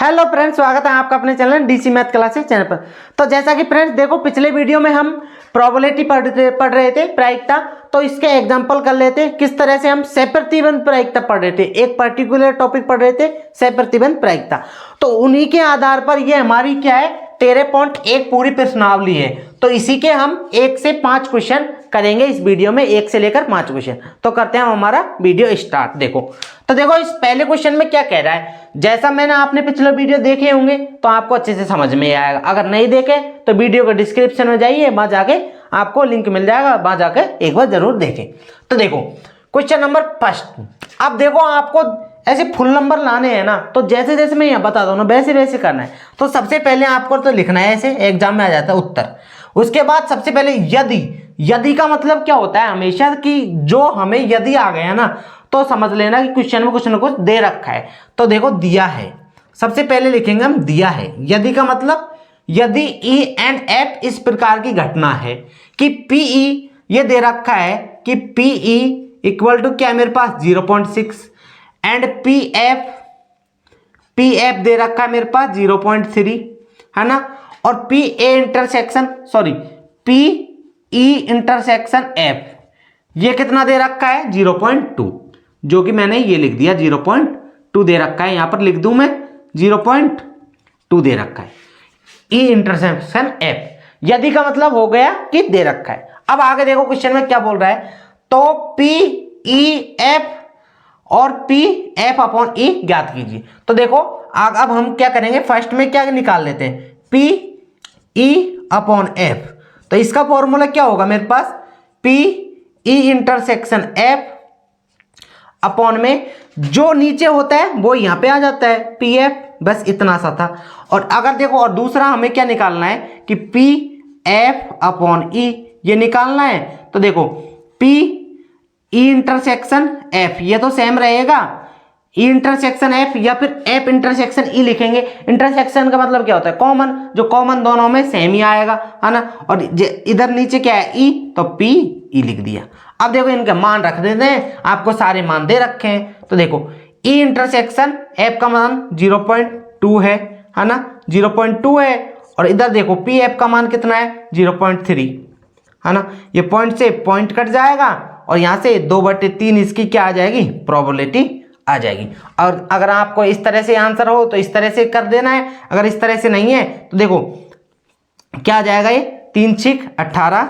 Hello friends, स्वागत है आपका अपने channel DC math classes channel पर। तो जैसा कि फ्रेंड्स देखो, पिछले वीडियो में हम प्रोबेबिलिटी पढ़ रहे थे, प्रायिकता। तो इसके एग्जांपल कर लेते हैं किस तरह से हम सहप्रतिबंध प्रायिकता पढ़ रहे थे। एक पर्टिकुलर टॉपिक पढ़ रहे थे, सहप्रतिबंध प्रायिकता। तो उन्हीं के आधार पर ये हमारी क्या है, 13.1 पूरी प्रश्नावली है। तो इसी के हम 1 से 5 क्वेश्चन करेंगे इस वीडियो में, 1 से लेकर 5 क्वेश्चन। तो करते हैं हमारा वीडियो स्टार्ट। तो देखो इस पहले क्वेश्चन में क्या कह रहा है। जैसा मैंने आपने पिछले वीडियो देखे होंगे तो आपको अच्छे से समझ में आएगा। अगर नहीं देखे तो वीडियो के डिस्क्रिप्शन में जाइए, वहां जाके आपको लिंक मिल जाएगा, वहां जाके एक बार जरूर देखें। तो देखो क्वेश्चन नंबर फर्स्ट। अब देखो आपको ऐसे फुल नंबर लाने हैं ना, तो जैसे जैसे मैं यहाँ बता दूँ ना वैसे वैसे करना है। तो सबसे पहले आपको तो लिखना है, ऐसे एग्जाम में आ जाता है उत्तर। उसके बाद सबसे पहले यदि का मतलब क्या होता है हमेशा कि जो हमें यदि आ गया ना तो समझ लेना कि क्वेश्चन में कुछ ना कुछ दे रखा है। तो देखो दिया है, सबसे पहले लिखेंगे हम दिया है। यदि का मतलब यदि ई एंड एफ इस प्रकार की घटना है कि पीई ये दे रखा है कि पीई इक्वल टू क्या मेरे पास 0.6 एंड पीएफ दे रखा है मेरे पास 0.3 है ना। और पी ई इंटरसेक्शन एफ ये कितना दे रखा है 0.2, जो कि मैंने ये लिख दिया 0.2 दे रखा है। यहां पर लिख दूं मैं 0.2 दे रखा है ई इंटरसेक्शन एफ। यदि का मतलब हो गया कि दे रखा है। अब आगे देखो क्वेश्चन में क्या बोल रहा है। तो पी ई एफ और पी एफ अपॉन ई ज्ञात कीजिए। तो देखो अब हम क्या करेंगे, फर्स्ट में क्या निकाल लेते हैं, पी ई अपॉन एफ। तो इसका फॉर्मूला क्या होगा मेरे पास, P E intersection F upon में जो नीचे होता है वो यहां पे आ जाता है पी एफ, बस इतना सा था। और अगर देखो और दूसरा हमें क्या निकालना है कि पी एफ अपॉन ई ये निकालना है। तो देखो पी ई इंटरसेक्शन एफ ये तो सेम रहेगा, ई इंटरसेक्शन एफ या फिर एफ इंटरसेक्शन ई लिखेंगे। इंटरसेक्शन का मतलब क्या होता है, कॉमन, जो कॉमन दोनों में सेम ही आएगा है ना। और इधर नीचे क्या है ई, तो पी ई लिख दिया। अब देखो इनके मान रख देते हैं, आपको सारे मान दे रखे हैं। तो देखो ई इंटरसेक्शन एफ का मान 0.2 है ना, 0.2 है। और इधर देखो पी एफ का मान कितना है 0.3 है ना। ये पॉइंट से पॉइंट कट जाएगा और यहां से 2/3 इसकी क्या आ जाएगी, प्रोबेबिलिटी आ जाएगी। और अगर आपको इस तरह से आंसर हो तो इस तरह से कर देना है, अगर इस तरह से नहीं है तो देखो क्या आ जाएगा, ये 3 6 18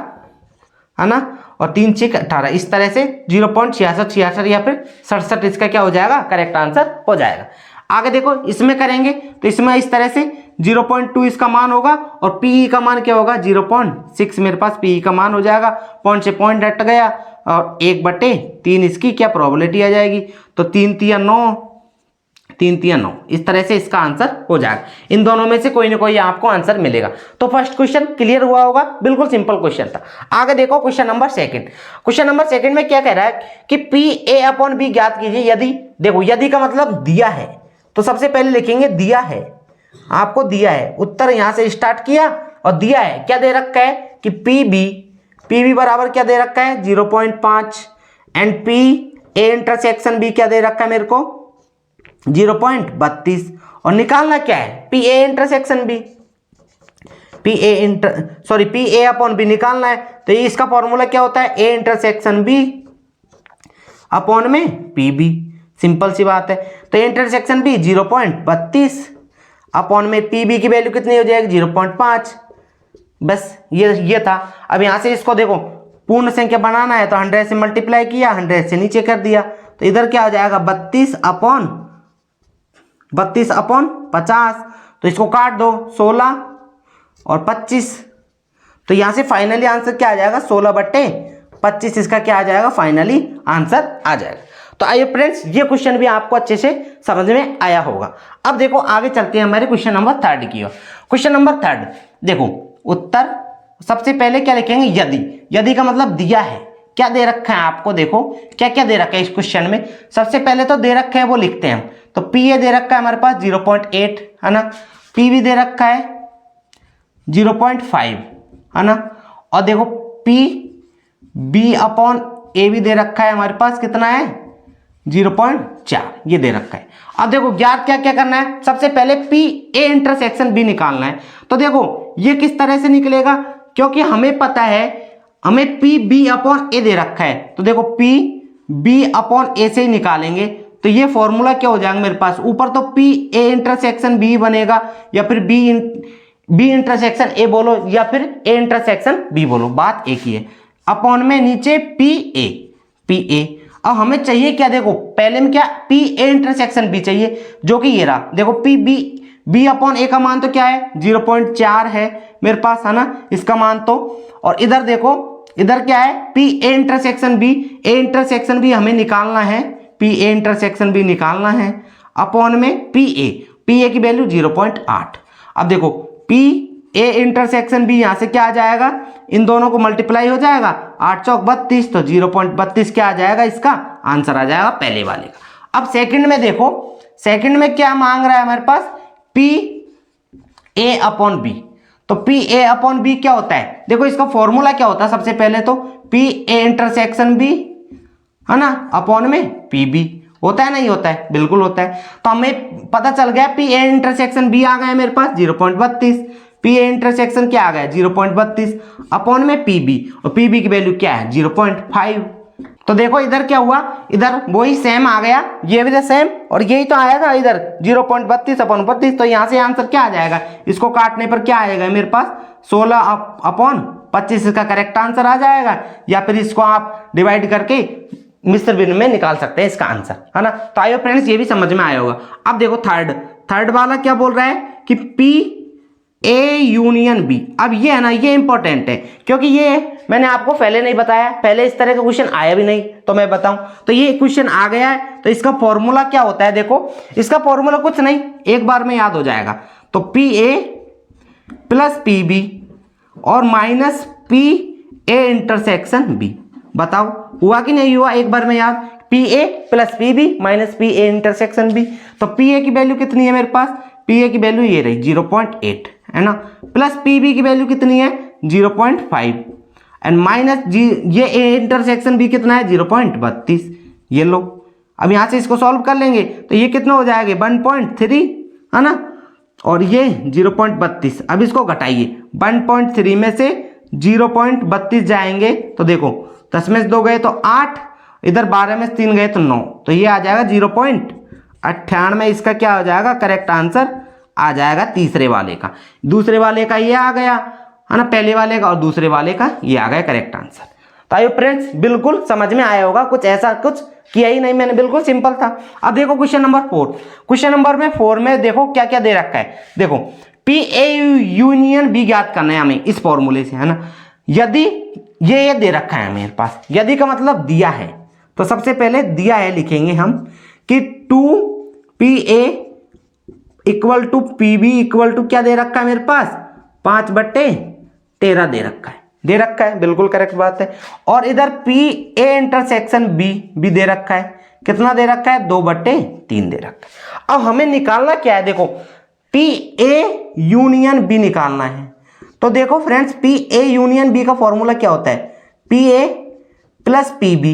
है ना, और 3 6 18 इस तरह से 0.66 या फिर 67 इसका क्या हो जाएगा, करेक्ट आंसर हो जाएगा। आगे देखो इसमें करेंगे तो इसमें इस तरह से 0.2 इसका मान होगा और पीई का मान क्या होगा 0.6 मेरे पास पीई का मान हो जाएगा। पॉइंट से पॉइंट हट गया और 1/3 इसकी क्या प्रोबेबिलिटी आ जाएगी। तो 3 3 9 3 3 9 इस तरह से इसका आंसर हो जाएगा। इन दोनों में से कोई ना कोई आपको आंसर मिलेगा। तो फर्स्ट क्वेश्चन क्लियर हुआ होगा, बिल्कुल सिंपल क्वेश्चन था। आगे देखो question number second. Question number second में क्या कह रहा है कि पी ए अपॉन बी ज्ञात कीजिए। यदि देखो यदि का मतलब दिया है, तो सबसे पहले लिखेंगे दिया है, आपको दिया है, उत्तर यहां से स्टार्ट किया और दिया है क्या दे रखा है कि पी बी बराबर क्या दे रखा है 0.5 and P A intersection B क्या दे रखा है मेरे को 0.32। और निकालना क्या है P A intersection B, P A upon B निकालना है। तो इसका फॉर्मूला क्या होता है, ए इंटरसेक्शन बी अपॉन में पी बी, सिंपल सी बात है। तो इंटरसेक्शन बी 0.32 अपॉन में पी बी की वैल्यू कितनी हो जाएगी 0.5, बस ये था। अब यहां से इसको देखो पूर्ण संख्या बनाना है तो 100 से मल्टीप्लाई किया, 100 से नीचे कर दिया, तो इधर क्या हो जाएगा 32 अपॉन 50। तो इसको काट दो 16 और 25। तो यहां से फाइनली आंसर क्या आ जाएगा 16/25 इसका क्या आ जाएगा, फाइनली आंसर आ जाएगा। तो आइए फ्रेंड्स ये क्वेश्चन भी आपको अच्छे से समझ में आया होगा। अब देखो आगे चलते हैं हमारे क्वेश्चन नंबर 3 की ओर। क्वेश्चन नंबर 3 देखो उत्तर सबसे पहले क्या लिखेंगे, यदि का मतलब दिया है, क्या दे रखा है आपको, देखो क्या क्या दे रखा है इस क्वेश्चन में। सबसे पहले तो दे रखा है वो लिखते हैं हम। तो पी ए दे रखा है हमारे पास 0.8 है ना, पी भी दे रखा है 0.5 है ना, और देखो पी बी अपॉन ए भी दे रखा है हमारे पास कितना है 0.4 ये दे रखा है। अब देखो ज्ञात क्या क्या करना है, सबसे पहले पी ए इंटरसेक्शन बी निकालना है। तो देखो ये किस तरह से निकलेगा, क्योंकि हमें पता है हमें पी बी अपॉन ए दे रखा है, तो देखो पी बी अपॉन ए से ही निकालेंगे। तो ये फॉर्मूला क्या हो जाएगा मेरे पास, ऊपर तो पी ए इंटरसेक्शन बी बनेगा या फिर बी इंटरसेक्शन ए बोलो या फिर ए इंटरसेक्शन बी बोलो, बात एक ही है। अपॉन में नीचे पी ए। अब हमें चाहिए क्या, देखो पहले में क्या पी ए इंटरसेक्शन बी चाहिए, जो कि ये रहा। देखो पी बी अपॉन ए का मान तो क्या है 0.4 है मेरे पास, है ना इसका मान तो। और इधर देखो इधर क्या है पी ए इंटरसेक्शन बी हमें निकालना है, पी ए इंटरसेक्शन बी निकालना है। अपॉन में पी ए की वैल्यू 0.8। अब देखो पी ए इंटरसेक्शन बी यहां से क्या आ जाएगा, इन दोनों को मल्टीप्लाई हो जाएगा, 8 चौक 32, तो 0.32 क्या आ जाएगा, इसका आंसर आ जाएगा पहले वाले का। अब सेकंड में देखो, सेकंड में क्या मांग रहा है हमारे पास, पी ए अपॉन बी। तो पी ए अपॉन बी क्या होता है, देखो इसका फॉर्मूला क्या होता है, सबसे पहले तो पी ए इंटरसेक्शन बी है ना अपॉन में पी बी, होता है नहीं होता है, बिल्कुल होता है। तो हमें पता चल गया पी ए इंटरसेक्शन बी आ गया मेरे पास 0.32, पी ए इंटरसेक्शन क्या आ गया 0.32 अपॉन में पी बी, और पी बी की वैल्यू क्या है 0.5। तो देखो इधर क्या हुआ, इधर वही सेम आ गया, ये भी तो सेम, और यही तो आया था इधर 0.32 अपॉन 32। तो यहाँ से आंसर क्या आ जाएगा, इसको काटने पर क्या आएगा मेरे पास 16 अपॉन 25 इसका करेक्ट आंसर आ जाएगा। या फिर इसको आप डिवाइड करके मिश्र भिन्न में निकाल सकते हैं इसका आंसर, है ना। तो आइए फ्रेंड्स ये भी समझ में आया होगा। अब देखो थर्ड वाला क्या बोल रहा है कि पी ए यूनियन बी। अब ये है ना, ये इंपॉर्टेंट है, क्योंकि ये मैंने आपको पहले नहीं बताया, पहले इस तरह का क्वेश्चन आया भी नहीं, तो मैं बताऊं तो ये क्वेश्चन आ गया है। तो इसका फॉर्मूला क्या होता है, देखो इसका फॉर्मूला कुछ नहीं, एक बार में याद हो जाएगा। तो P A plus P B और minus P A intersection B. बताओ हुआ कि नहीं हुआ, एक बार में याद, P A plus P B minus P A intersection B. तो पी ए की वैल्यू कितनी है मेरे पास, पी ए की वैल्यू ये रही 0.8 है ना, प्लस पी बी की वैल्यू कितनी है 0.5 एंड माइनस ये ए इंटरसेक्शन बी कितना है 0.32। ये लो, अब यहाँ से इसको सॉल्व कर लेंगे तो ये कितना हो जाएगा 1.3 है ना, और ये 0.32। अब इसको घटाइए, 1.3 में से 0.32 जाएंगे तो देखो 10 में से 2 गए तो 8, इधर 12 में से 3 गए तो 9, तो ये आ जाएगा 0.98। इसका क्या हो जाएगा करेक्ट आंसर आ जाएगा तीसरे वाले का। दूसरे वाले का ये आ गया है ना, पहले वाले का और दूसरे वाले का ये आ गया करेक्ट आंसर। तो आइए फ्रेंड्स बिल्कुल समझ में आया होगा, कुछ ऐसा कुछ किया ही नहीं मैंने, बिल्कुल सिंपल था। अब देखो क्वेश्चन नंबर 4, क्वेश्चन नंबर 4 में देखो क्या क्या दे रखा है। देखो पी ए यूनियन बी ज्ञात करना है हमें इस फॉर्मूले से, है ना। यदि ये दे रखा है मेरे पास, यदि का मतलब दिया है, तो सबसे पहले दिया है लिखेंगे हम कि 2PA equal to PB equal to क्या दे रखा है मेरे पास 5/13 दे रखा है, बिल्कुल करेक्ट बात है। और इधर PA इंटरसेक्शन B दे रखा है, कितना दे रखा है 2/3 दे रखा है। अब हमें निकालना क्या है, देखो PA यूनियन B निकालना है। तो देखो फ्रेंड्स PA यूनियन B का फॉर्मूला क्या होता है, PA प्लस PB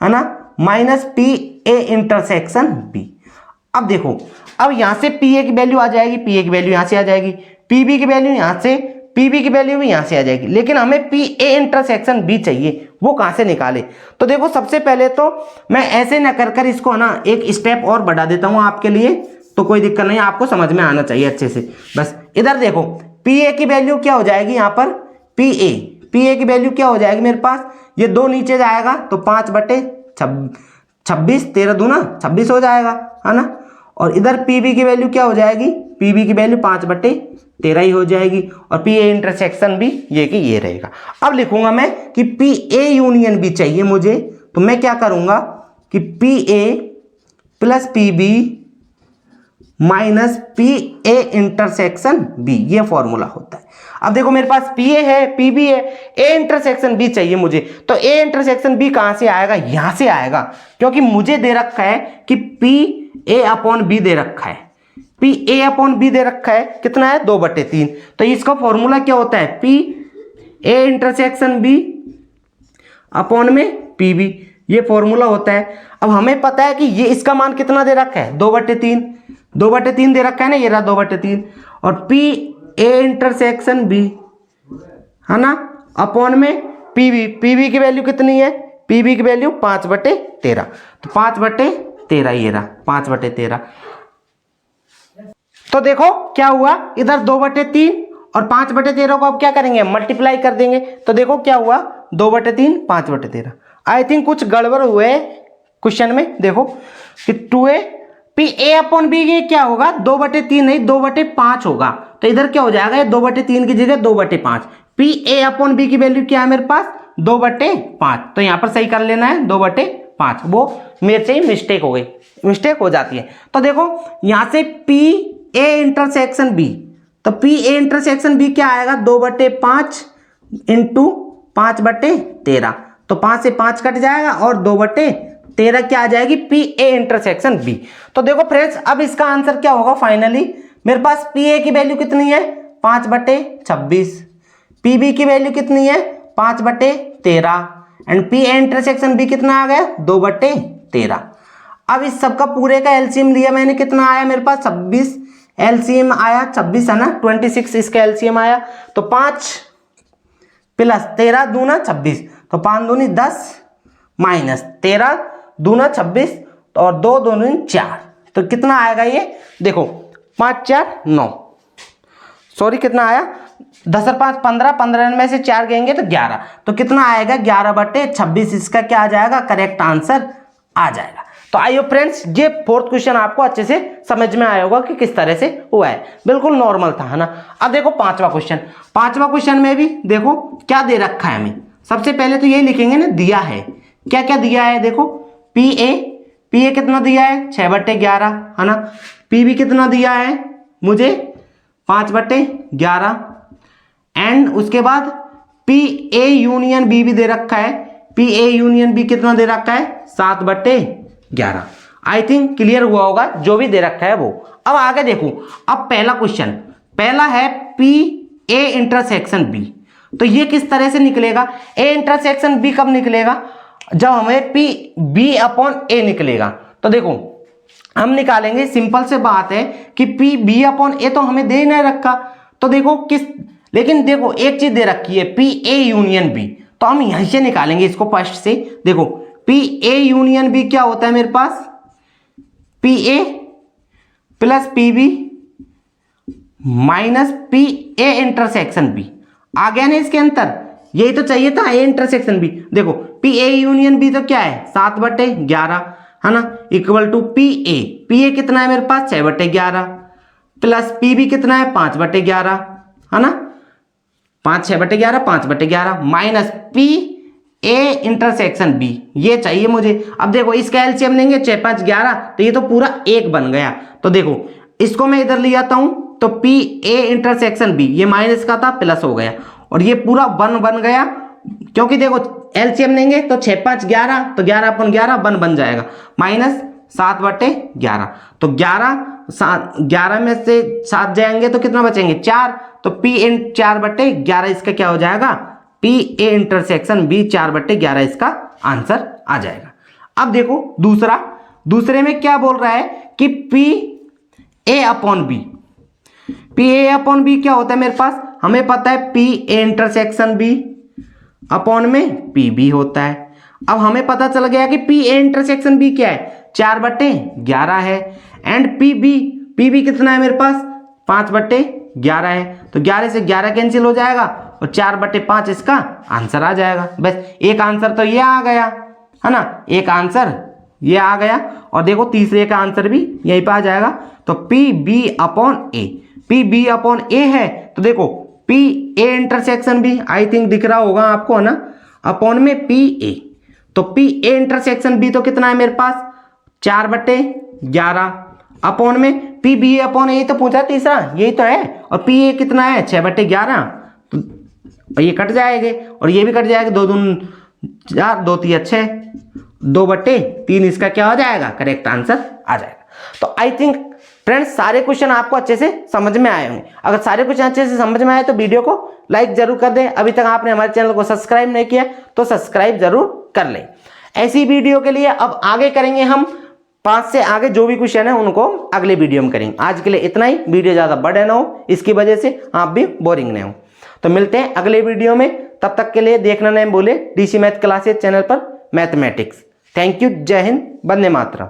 है ना माइनस PA इंटरसेक्शन B। अब देखो अब यहां से PA की वैल्यू आ जाएगी, PA की वैल्यू यहां से आ जाएगी, PB की वैल्यू यहां से, PB की वैल्यू भी यहां से आ जाएगी, लेकिन हमें PA इंटरसेक्शन B चाहिए, वो कहां से निकाले। तो देखो सबसे पहले तो मैं ऐसे ना कर इसको ना एक स्टेप और बढ़ा देता हूं आपके लिए, तो कोई दिक्कत नहीं, आपको समझ में आना चाहिए अच्छे से। बस इधर देखो PA की वैल्यू क्या हो जाएगी, यहां पर PA की वैल्यू क्या हो जाएगी मेरे पास, ये 2 नीचे जाएगा तो 5/26, 13 दूना 26 हो जाएगा, है ना। और इधर PB की वैल्यू क्या हो जाएगी, PB की वैल्यू 5/13 ही हो जाएगी, और PA इंटरसेक्शन भी ये कि ये रहेगा। अब लिखूंगा मैं कि PA यूनियन B चाहिए मुझे, तो मैं क्या करूंगा कि PA plus PB minus PA intersection B, ये फॉर्मूला होता है। अब देखो मेरे पास PA है PB है, A इंटरसेक्शन B चाहिए मुझे, तो A इंटरसेक्शन B कहां से आएगा, यहां से आएगा, क्योंकि मुझे दे रखा है कि PA अपॉन B दे रखा है, PA अपॉन B दे रखा है, कितना है 2/3। तो इसका फॉर्मूला क्या होता है PA इंटरसेक्शन B अपॉन में PB। ये फॉर्मूला होता है। अब हमें पता है कि ये इसका मान कितना दे रखा है, 2/3, 2/3 दे रखा है ना, ये रहा 2/3। और पी ए इंटरसेक्शन बी है ना, अपॉन में पीबी, पीबी की वैल्यू कितनी है, पीबी की वैल्यू 5/13, तो 5/13 ये रहा 5/13। तो देखो क्या हुआ, इधर 2/3 और 5/13 को अब क्या करेंगे, मल्टीप्लाई कर देंगे। तो देखो क्या हुआ, 2/3 5/13। आई थिंक कुछ गड़बड़ हुए क्वेश्चन में। देखो कि 2a P A upon B ये क्या होगा, 2/3 नहीं 2/5 होगा। तो इधर क्या हो जाएगा, 2/3 की जगह 2/5। पी ए अपॉन बी की वैल्यू क्या है मेरे पास, 2/5। तो यहां पर सही कर लेना है 2/5, वो मेरे से ही मिस्टेक हो गई, मिस्टेक हो जाती है। तो देखो यहां से पी ए इंटरसेक्शन बी, तो पी ए इंटरसेक्शन बी क्या आएगा, 2/5 इंटू 5/13। तो 5 से 5 कट जाएगा और 2/13 क्या आ जाएगी, पी ए इंटरसेक्शन बी। तो देखो फ्रेंड्स अब इसका आंसर क्या होगा, फाइनली मेरे पास पी ए की वैल्यू कितनी है, 5/26, पी बी की वैल्यू कितनी है, 5/13 and P A intersection B कितना आ गया, 2/13। अब इस सबका पूरे का एलसीएम लिया मैंने, कितना आया मेरे पास 26, एलसीएम आया 26 है ना, 26 इसका एलसीएम आया। तो 5 प्लस 13 दूना 26, तो 5 दूनी 10 माइनस 13 दूना 26 और 2 दूनी 4, तो कितना आएगा ये, देखो 5 4 9, सॉरी कितना आया, 10 और 5 15, 15 में से 4 गएंगे तो 11, तो कितना आएगा 11/26, इसका क्या आ जाएगा, करेक्ट आंसर आ जाएगा। तो आइए फ्रेंड्स, ये फोर्थ क्वेश्चन आपको अच्छे से समझ में आया होगा कि किस तरह से हुआ है, बिल्कुल नॉर्मल था है ना। अब देखो पांचवा क्वेश्चन, पांचवा क्वेश्चन में भी देखो क्या दे रखा है हमें। सबसे पहले तो यही लिखेंगे ना, दिया है, क्या क्या दिया है, देखो पी ए कितना दिया है, 6/11 है ना, पी बी कितना दिया है मुझे, 5/11 एंड उसके बाद पी ए यूनियन बी भी दे रखा है, पी ए यूनियन बी कितना दे रखा है, 7/11। आई थिंक क्लियर हुआ होगा जो भी दे रखा है वो। अब आगे देखो, अब पहला क्वेश्चन, पहला है पी ए इंटरसेक्शन बी, तो ये किस तरह से निकलेगा, ए इंटरसेक्शन बी कब निकलेगा, जब हमें पी बी अपॉन ए निकलेगा। तो देखो हम निकालेंगे, सिंपल से बात है कि पी बी अपॉन ए तो हमें दे नहीं रखा, तो देखो किस, लेकिन देखो एक चीज दे रखी है पी ए यूनियन बी, तो हम यहीं से निकालेंगे इसको फर्स्ट से। देखो पी ए यूनियन बी क्या होता है मेरे पास, P A plus P B minus P A intersection B, आ गया ना इसके अंतर, यही तो चाहिए था ए इंटरसेक्शन बी। देखो पी ए यूनियन बी तो क्या है, 7/11 है ना, इक्वल टू पी ए कितना है मेरे पास, 6/11 प्लस पी बी कितना है, 5/11 है ना, 6/11 5/11 minus P A intersection B, ये चाहिए मुझे। अब देखो इसका एलसीएम लेंगे, 6 5 11, तो ये तो पूरा 1 बन गया। तो देखो इसको मैं इधर ले आता हूं, तो पी ए इंटरसेक्शन बी ये माइनस का था, प्लस हो गया और ये पूरा 1 बन गया, क्योंकि देखो एलसीएम लेंगे तो 6 5 11, तो 11/11 1 बन जाएगा, माइनस 7/11, तो 11 में से 7 जाएंगे तो कितना बचेंगे, 4, तो पी इन 4/11 इसका क्या हो जाएगा, पी ए इंटरसेक्शन बी 4/11 इसका आंसर आ जाएगा। अब देखो दूसरा, दूसरे में क्या बोल रहा है कि P A upon B, P A upon B क्या होता है मेरे पास, हमें पता है P A intersection B upon में पी बी होता है। अब हमें पता चल गया कि पी ए इंटरसेक्शन बी क्या है, 4/11 है एंड पी बी कितना है मेरे पास, 5/11 है, तो 11 से 11 कैंसिल हो जाएगा और 4/5 इसका आंसर आ जाएगा। बस एक आंसर तो ये आ गया है ना, एक आंसर ये आ गया, और देखो तीसरे का आंसर भी यहीं पे आ जाएगा। तो P B upon A, P B upon A है, तो देखो P A intersection B I think दिख रहा होगा आपको है ना, अपॉन में पी ए, तो पी ए इंटरसेक्शन बी तो कितना है मेरे पास, 4/11 अपॉन में पी बी अपॉन ए, तो पूछा तीसरा यही तो है, और पी ए कितना है 6/11, तो ये कट जाएंगे और ये भी कट जाएगा, 2 दूनी 4 2 3 6, 2/3 इसका क्या हो जाएगा, करेक्ट आंसर आ जाएगा। तो आई थिंक फ्रेंड्स सारे क्वेश्चन आपको अच्छे से समझ में आए होंगे। अगर सारे क्वेश्चन अच्छे से समझ में आए तो वीडियो को लाइक जरूर कर दें। अभी तक आपने हमारे चैनल को सब्सक्राइब नहीं किया तो सब्सक्राइब जरूर कर लें। ऐसी वीडियो के लिए अब आगे करेंगे हम 5 से आगे जो भी क्वेश्चन है उनको अगले वीडियो में करेंगे। आज के लिए इतना ही, वीडियो ज़्यादा बड़े ना हो इसकी वजह से आप भी बोरिंग नहीं हो। तो मिलते हैं अगले वीडियो में, तब तक के लिए देखना नहीं भूले डीसी मैथ क्लासेस चैनल पर मैथमेटिक्स। थैंक यू, जय हिंद, वंदे मातरम।